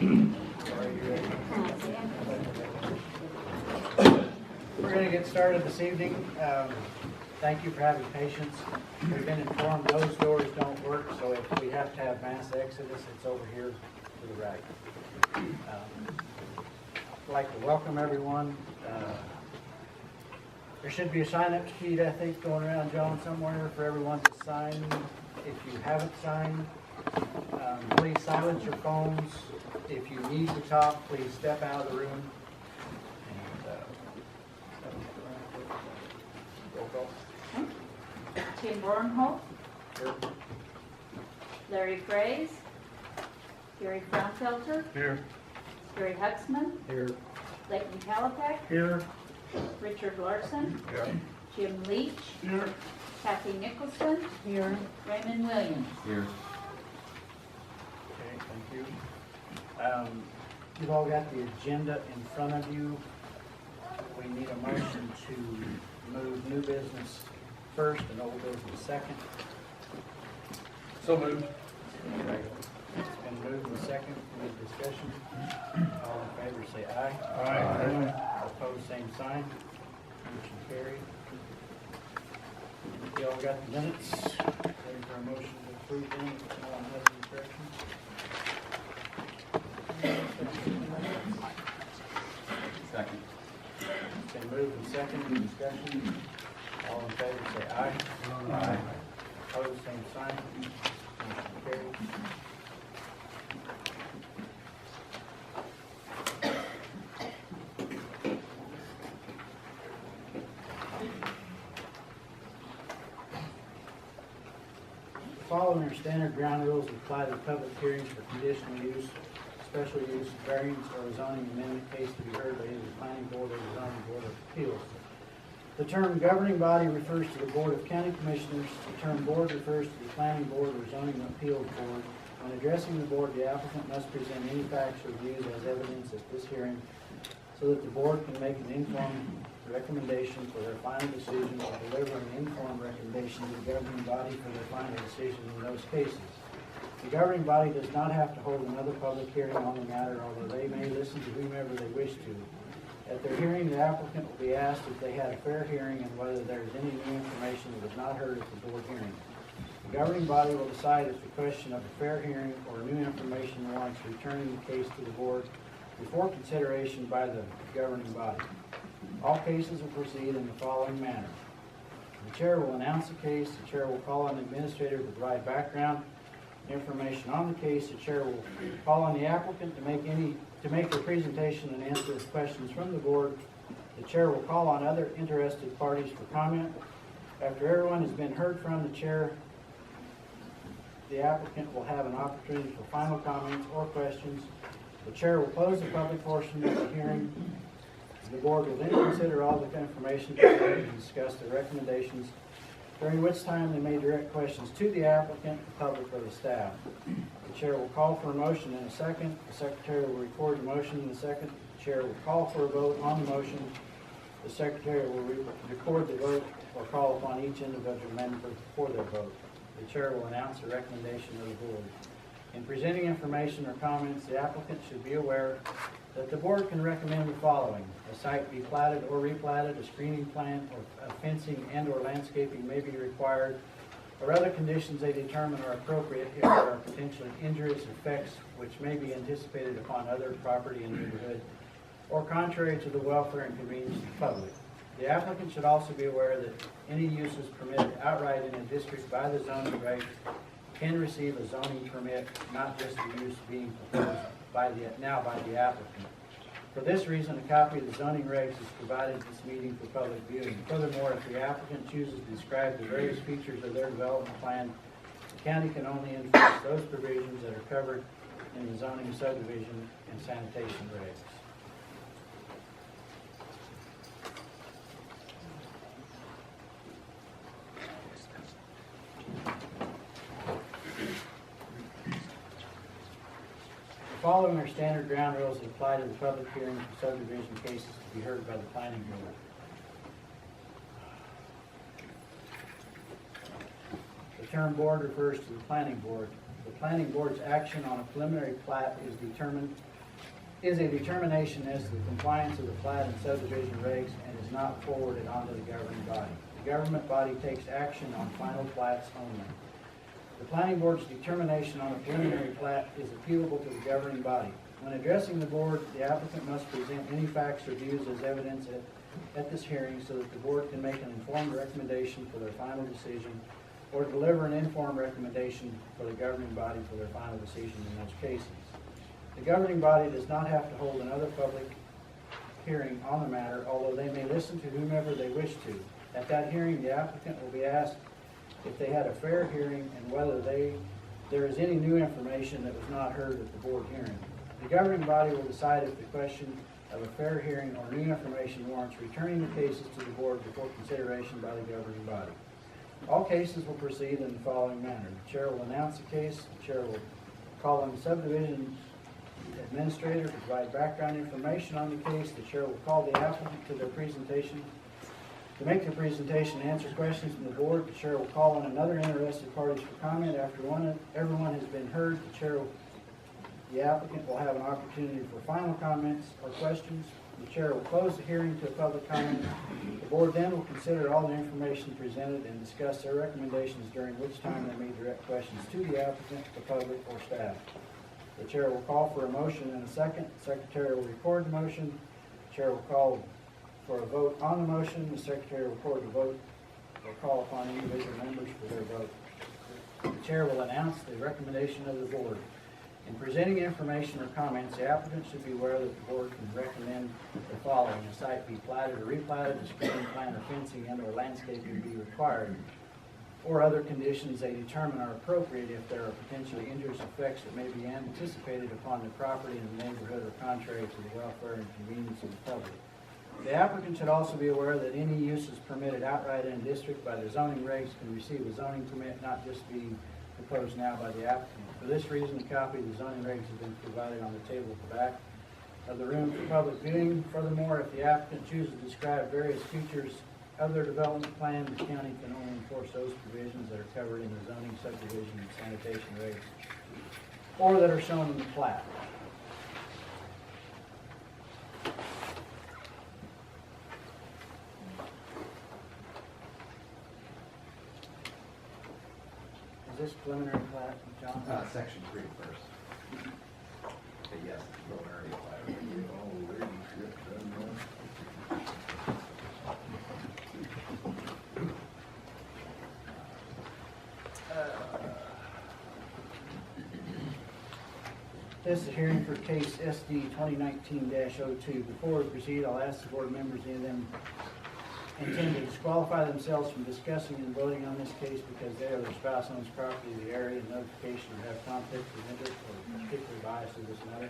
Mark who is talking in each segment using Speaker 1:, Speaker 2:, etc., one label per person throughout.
Speaker 1: We're going to get started this evening. Thank you for having patience. We've been informed those doors don't work, so if we have to have mass exodus, it's over here to the right. I'd like to welcome everyone. There should be a sign-up sheet, I think, going around, John, somewhere for everyone to sign. If you haven't signed, please silence your phones. If you need to talk, please step out of the room. Roll call.
Speaker 2: Tim Bornholt,
Speaker 1: Here.
Speaker 2: Larry Fraze, Gary Fraunfelter,
Speaker 1: Here.
Speaker 2: Gary Huxman,
Speaker 1: Here.
Speaker 2: Leighton Kalapak,
Speaker 1: Here.
Speaker 2: Richard Larson,
Speaker 1: Here.
Speaker 2: Jim Leach,
Speaker 1: Here.
Speaker 2: Kathy Nicholson,
Speaker 3: Here.
Speaker 2: Raymond Williams.
Speaker 4: Here.
Speaker 1: Okay, thank you. You've all got the agenda in front of you. We need a motion to move new business first and old business second.
Speaker 4: So moved.
Speaker 1: It's been moved and second. Any discussion? All in favor say aye.
Speaker 4: Aye.
Speaker 1: Opposed, same sign. Motion carried. You all got the minutes. Ready for a motion to approve them? If no one has any corrections?
Speaker 4: Second.
Speaker 1: It's been moved and second. Any discussion? All in favor say aye.
Speaker 4: Aye.
Speaker 1: Opposed, same sign. Motion carried. Following our standard ground rules apply to public hearings for conditional use, special use, variance, or zoning amendment case to be heard by either the planning board or the zoning board of appeals. The term governing body refers to the Board of County Commissioners. The term board refers to the planning board or zoning appeals board. When addressing the board, the applicant must present any facts or views as evidence at this hearing so that the board can make an informed recommendation for their final decision or deliver an informed recommendation to the governing body for their final decision in those cases. The governing body does not have to hold another public hearing on the matter, although they may listen to whomever they wish to. At their hearing, the applicant will be asked if they had a fair hearing and whether there is any new information that was not heard at the board hearing. The governing body will decide if the question of a fair hearing or new information warrants returning the case to the board before consideration by the governing body. All cases will proceed in the following manner. The chair will announce the case. The chair will call on the administrator to provide background information on the case. The chair will call on the applicant to make their presentation and answer questions from the board. The chair will call on other interested parties for comment. After everyone has been heard from, the chair, the applicant will have an opportunity for final comments or questions. The chair will close the public portion of the hearing. The board will then consider all the information presented and discuss the recommendations, during which time they may direct questions to the applicant, the public, or the staff. The chair will call for a motion in a second. The secretary will record the motion in a second. The chair will call for a vote on the motion. The secretary will record the vote or call upon each individual member for their vote. The chair will announce the recommendation of the board. In presenting information or comments, the applicant should be aware that the board can recommend the following: a site be platted or replatted, a screening plan or fencing and or landscaping may be required, or other conditions they determine are appropriate if there are potentially injurious effects which may be anticipated upon other property in the neighborhood, or contrary to the welfare and convenience of the public. The applicant should also be aware that any uses permitted outright in a district by the zoning regs can receive a zoning permit, not just the use being proposed by the applicant. For this reason, a copy of the zoning regs is provided at this meeting for public viewing. Furthermore, if the applicant chooses to describe the various features of their development plan, the county can only enforce those provisions that are covered in the zoning subdivision and sanitation regs. Following our standard ground rules that apply to the public hearing for subdivision cases to be heard by the planning board. The term board refers to the planning board. The planning board's action on a preliminary plat is a determination as to the compliance of the plat and subdivision regs and is not forwarded onto the governing body. The government body takes action on final plats only. The planning board's determination on a preliminary plat is appealable to the governing body. When addressing the board, the applicant must present any facts or views as evidence at this hearing so that the board can make an informed recommendation for their final decision or deliver an informed recommendation for the governing body for their final decision in those cases. The governing body does not have to hold another public hearing on the matter, although they may listen to whomever they wish to. At that hearing, the applicant will be asked if they had a fair hearing and whether there is any new information that was not heard at the board hearing. The governing body will decide if the question of a fair hearing or new information warrants returning the cases to the board before consideration by the governing body. All cases will proceed in the following manner. The chair will announce the case. The chair will call on the subdivision administrator to provide background information on the case. The chair will call the applicant to their presentation. To make their presentation and answer questions from the board, the chair will call on another interested parties for comment. After everyone has been heard, the applicant will have an opportunity for final comments or questions. The chair will close the hearing to a public comment. The board then will consider all the information presented and discuss their recommendations, during which time they may direct questions to the applicant, the public, or staff. The chair will call for a motion in a second. The secretary will record the motion. The chair will call for a vote on the motion. The secretary will record the vote or call upon individual members for their vote. The chair will announce the recommendation of the board. In presenting information or comments, the applicant should be aware that the board can recommend the following: a site be platted or replatted, a screening plan or fencing and or landscaping be required, or other conditions they determine are appropriate if there are potentially injurious effects that may be anticipated upon the property in the neighborhood or contrary to the welfare and convenience of the public. The applicant should also be aware that any uses permitted outright in a district by the zoning regs can receive a zoning permit, not just be proposed now by the applicant. For this reason, a copy of the zoning regs has been provided on the table at the back of the room for public viewing. Furthermore, if the applicant chooses to describe various features of their development plan, the county can only enforce those provisions that are covered in the zoning, subdivision, and sanitation regs, or that are shown in the plat. Is this preliminary plat, John?
Speaker 3: Section 3 first. But yes, preliminary plat.
Speaker 1: This is a hearing for case SD 2019-02. Before we proceed, I'll ask the board members, any of them intend to disqualify themselves from discussing and voting on this case because they or their spouse owns property in the area and notification or have conflicts of interest or particular bias in this matter.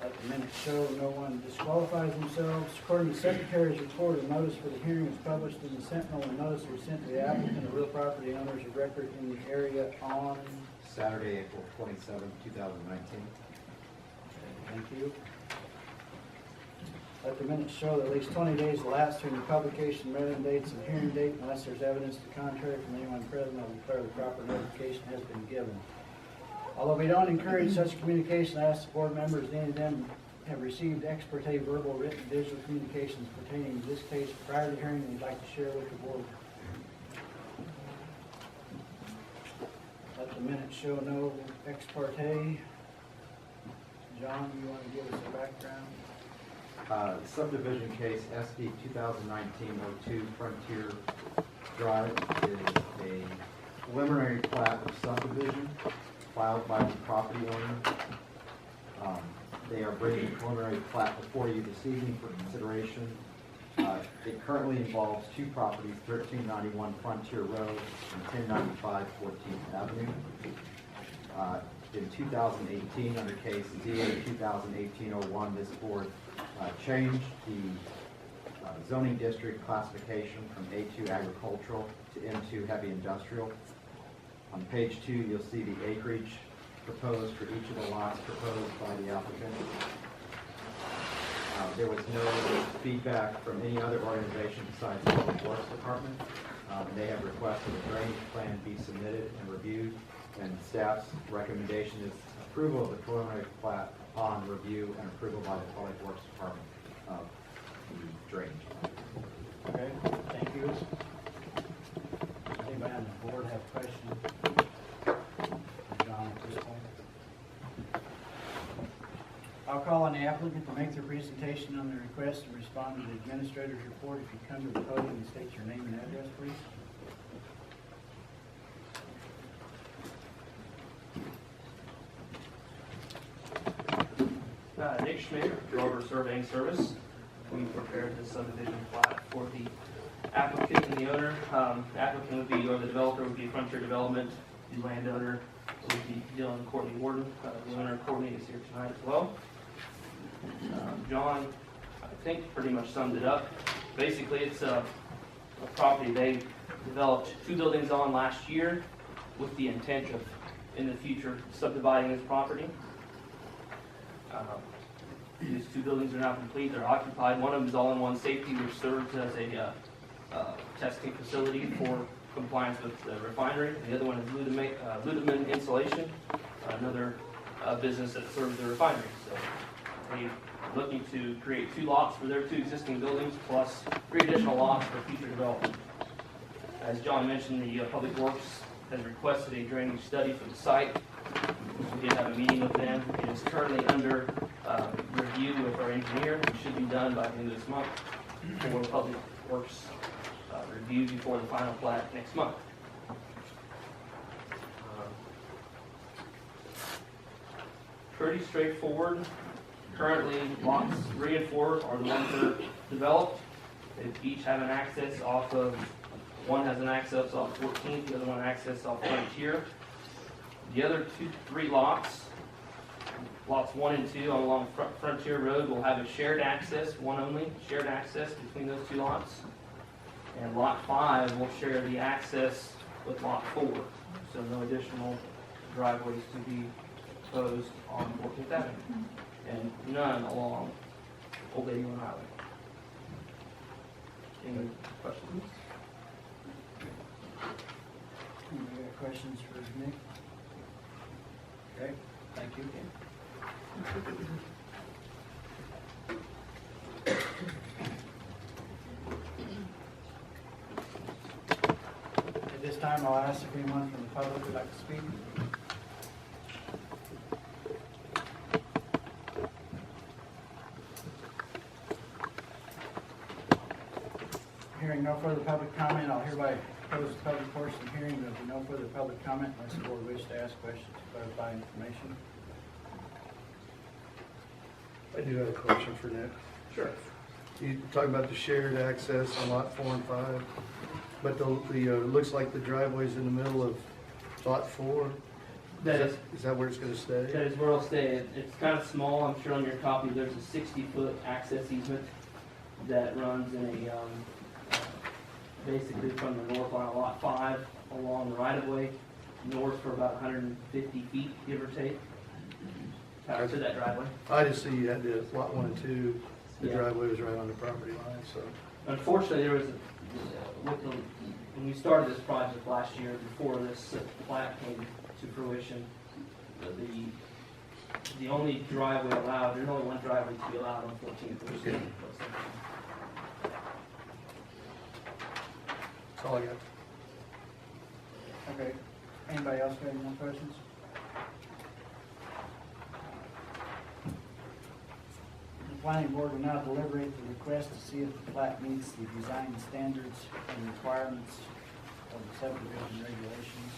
Speaker 1: Let the minutes show no one disqualifies themselves. According to the Secretary's report, a notice for the hearing was published in the Sentinel, and notice was sent to the applicant and real property owners of record in the area on
Speaker 3: Saturday, April 27, 2019.
Speaker 1: Thank you. Let the minutes show that at least 20 days elapsed between the publication, mailing dates, and hearing date. Unless there's evidence to the contrary from anyone present, I will declare the proper notification has been given. Although we don't encourage such communication, I ask the board members, if any of them have received ex parte verbal, written, digital communications pertaining to this case prior to the hearing they'd like to share with the board. Let the minutes show no ex parte. John, you want to give us a background?
Speaker 3: Subdivision case SD 2019-02 Frontier Drive is a preliminary plat of subdivision filed by the property owner. They are bringing a preliminary plat before you this evening for consideration. It currently involves two properties, 1391 Frontier Road and 1095 14th Avenue. In 2018, under case ZA 2018-01, this board changed the zoning district classification from A2 agricultural to M2 heavy industrial. On page 2, you'll see the acreage proposed for each of the lots proposed by the applicant. There was no feedback from any other organization besides the Public Works Department. They have requested a drainage plan be submitted and reviewed, and staff's recommendation is approval of the preliminary plat upon review and approval by the Public Works Department of the drainage.
Speaker 1: Okay, thank you. Anybody on the board have questions for John at this point? I'll call on the applicant to make their presentation on the request and respond to the administrator's report. If you come to the podium and state your name and address, please.
Speaker 5: Nick Schmidt, Grover Surveying Service. We prepared the subdivision plat for the applicant and the owner. The applicant would be, or the developer would be Frontier Development. The landowner would be Dylan Courtney Warden. The owner, Courtney, is here tonight as well. John, I think, pretty much summed it up. Basically, it's a property they developed 2 buildings on last year with the intent of, in the future, subdividing this property. These 2 buildings are now complete. They're occupied. One of them is all-in-one safety, which serves as a testing facility for compliance with the refinery. The other one is Ludeman Insulation, another business that serves the refinery. So they're looking to create 2 lots for their 2 existing buildings, plus 3 additional lots for future development. As John mentioned, the Public Works has requested a drainage study for the site. We did have a meeting with them. It is currently under review with our engineer. It should be done by the end of this month for Public Works review before the final plat next month. Pretty straightforward. Currently, lots 3 and 4 are the ones that are developed. They each have an access off of, one has an access off 14th, the other one access off Frontier. The other 3 lots, lots 1 and 2 along Frontier Road, will have a shared access, one only, shared access between those 2 lots. And lot 5 will share the access with lot 4, so no additional driveways to be proposed on 14th Avenue, and none along Old 81 Highway. Any questions?
Speaker 1: Anybody got questions for Nick? Okay, thank you. At this time, I'll ask if anyone from the public would like to speak. Hearing no further public comment, I'll hereby close the public portion of the hearing. There will be no further public comment unless the board wishes to ask questions to clarify information.
Speaker 6: I do have a question for Nick.
Speaker 5: Sure.
Speaker 6: You talking about the shared access on lot 4 and 5, but the looks like the driveway's in the middle of lot 4. Is that where it's going to stay?
Speaker 5: That is where it'll stay. It's kind of small. I'm sure on your copy there's a 60-foot access easement that runs in a basically from the north line of lot 5 along the right-of-way north for about 150 feet, give or take, to that driveway.
Speaker 6: I just see you had the lot 1 and 2. The
Speaker 5: Yeah.
Speaker 6: driveway was right on the property line, so.
Speaker 5: Unfortunately, there was when we started this project last year, before this plat came to fruition, the only driveway allowed, there's only one driveway to be allowed on 14th.
Speaker 6: That's all I got.
Speaker 1: Okay. Anybody else got any more questions? The planning board will now deliberate the request to see if the plat meets the design standards and requirements of the subdivision regulations.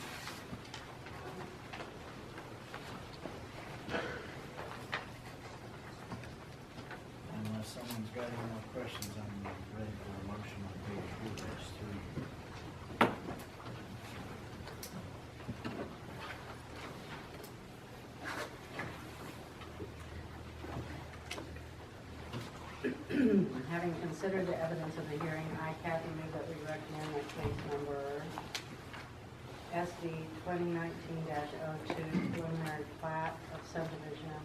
Speaker 1: Unless someone's got any more questions, I'm ready for a motion on page 4-3.
Speaker 7: Having considered the evidence of the hearing, I, Kathy, move that we recommend that case number SD 2019-02, preliminary plat of subdivision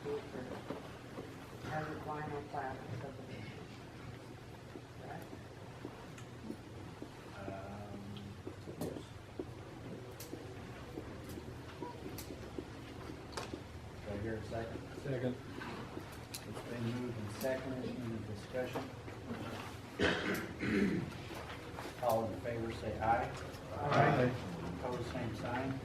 Speaker 7: be approved as a final plat of subdivision. Right?
Speaker 1: second?
Speaker 4: Second.
Speaker 1: It's been moved and seconded. Any discussion? All in favor say aye.
Speaker 6: Aye.
Speaker 1: Opposed, same sign.